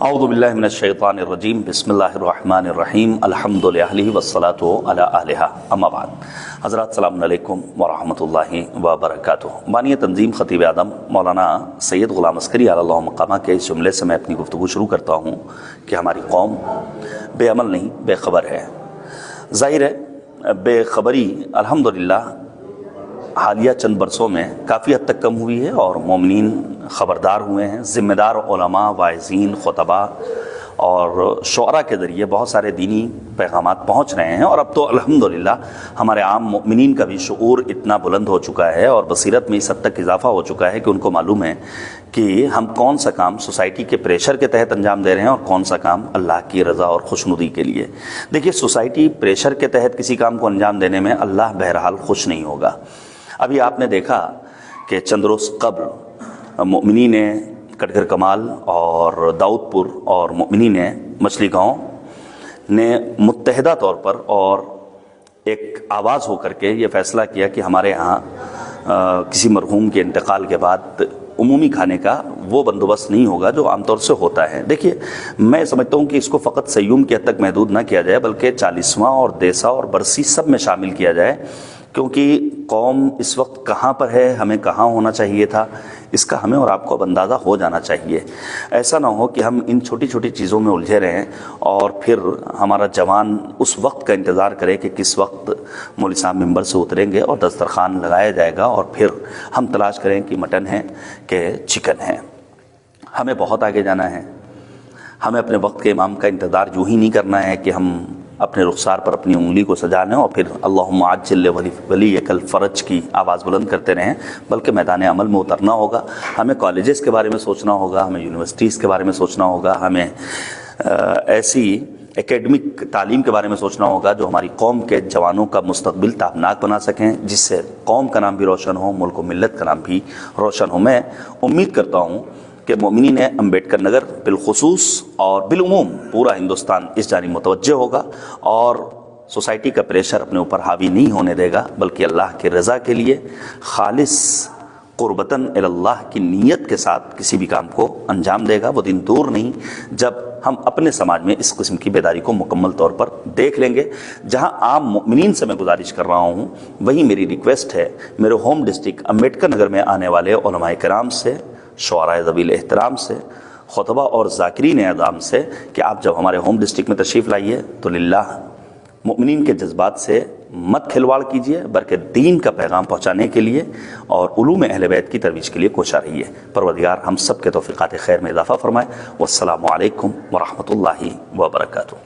اعوذ باللہ من الشیطان الرجیم بسم اللہ الرحمن الرحیم الحمد للہ والصلاۃ علی اہلہا اما بعد۔ حضرات السلام علیکم ورحمۃ اللہ وبرکاتہ۔ بانی تنظیم خطیب اعظم مولانا سید غلام عسکری علی اللہ مقامہ کے اس جملے سے میں اپنی گفتگو شروع کرتا ہوں کہ ہماری قوم بے عمل نہیں بے خبر ہے۔ ظاہر ہے بے خبری الحمدللہ حالیہ چند برسوں میں کافی حد تک کم ہوئی ہے اور مومنین خبردار ہوئے ہیں۔ ذمہ دار علماء، واعظین، خطباء اور شعراء کے ذریعے بہت سارے دینی پیغامات پہنچ رہے ہیں، اور اب تو الحمدللہ ہمارے عام مومنین کا بھی شعور اتنا بلند ہو چکا ہے اور بصیرت میں اس حد تک اضافہ ہو چکا ہے کہ ان کو معلوم ہے کہ ہم کون سا کام سوسائٹی کے پریشر کے تحت انجام دے رہے ہیں اور کون سا کام اللہ کی رضا اور خوشنودی کے لیے۔ دیکھیے، سوسائٹی پریشر کے تحت کسی کام کو انجام دینے میں اللہ بہرحال خوش نہیں ہوگا۔ ابھی آپ نے دیکھا کہ چند روز قبل مؤمنین کٹگر کمال اور داؤد پور اور مؤمنین مچھلی گاؤں نے متحدہ طور پر اور ایک آواز ہو کر کے یہ فیصلہ کیا کہ ہمارے ہاں کسی مرحوم کے انتقال کے بعد عمومی کھانے کا وہ بندوبست نہیں ہوگا جو عام طور سے ہوتا ہے۔ دیکھیے، میں سمجھتا ہوں کہ اس کو فقط سیوم کی حد تک محدود نہ کیا جائے بلکہ چالیسواں اور دیسا اور برسی سب میں شامل کیا جائے، کیونکہ قوم اس وقت کہاں پر ہے، ہمیں کہاں ہونا چاہیے تھا، اس کا ہمیں اور آپ کو اب اندازہ ہو جانا چاہیے۔ ایسا نہ ہو کہ ہم ان چھوٹی چھوٹی چیزوں میں الجھے رہیں اور پھر ہمارا جوان اس وقت کا انتظار کرے کہ کس وقت مولوی صاحب ممبر سے اتریں گے اور دسترخوان لگایا جائے گا، اور پھر ہم تلاش کریں کہ مٹن ہے کہ چکن ہے۔ ہمیں بہت آگے جانا ہے۔ ہمیں اپنے وقت کے امام کا انتظار یوں ہی نہیں کرنا ہے کہ ہم اپنے رخسار پر اپنی انگلی کو سجانے اور پھر اللہم عجل ولیک الفرج کی آواز بلند کرتے رہیں، بلکہ میدان عمل میں اترنا ہوگا۔ ہمیں کالجز کے بارے میں سوچنا ہوگا، ہمیں یونیورسٹیز کے بارے میں سوچنا ہوگا، ہمیں ایسی اکیڈمک تعلیم کے بارے میں سوچنا ہوگا جو ہماری قوم کے جوانوں کا مستقبل تابناک بنا سکیں، جس سے قوم کا نام بھی روشن ہو، ملک و ملت کا نام بھی روشن ہو۔ میں امید کرتا ہوں کہ مومنین امبیڈکر نگر بالخصوص اور بالعموم پورا ہندوستان اس جانب متوجہ ہوگا اور سوسائٹی کا پریشر اپنے اوپر حاوی نہیں ہونے دے گا، بلکہ اللہ کی رضا کے لیے خالص قربتاً اللہ کی نیت کے ساتھ کسی بھی کام کو انجام دے گا۔ وہ دن دور نہیں جب ہم اپنے سماج میں اس قسم کی بیداری کو مکمل طور پر دیکھ لیں گے۔ جہاں عام مومنین سے میں گزارش کر رہا ہوں، وہیں میری ریکویسٹ ہے میرے ہوم ڈسٹرکٹ امبیڈکر نگر میں آنے والے علماء کرام سے، شعراء ذویل احترام سے، خطباء اور ذاکرین اعظام سے کہ آپ جب ہمارے ہوم ڈسٹرکٹ میں تشریف لائیے تو للہ مؤمنین کے جذبات سے مت کھلواڑ کیجیے، بلکہ دین کا پیغام پہنچانے کے لیے اور علوم اہل بیت کی ترویج کے لیے کوشاں رہیے۔ پروردگار ہم سب کے توفیقات خیر میں اضافہ فرمائے۔ والسلام علیکم ورحمۃ اللہ وبرکاتہ۔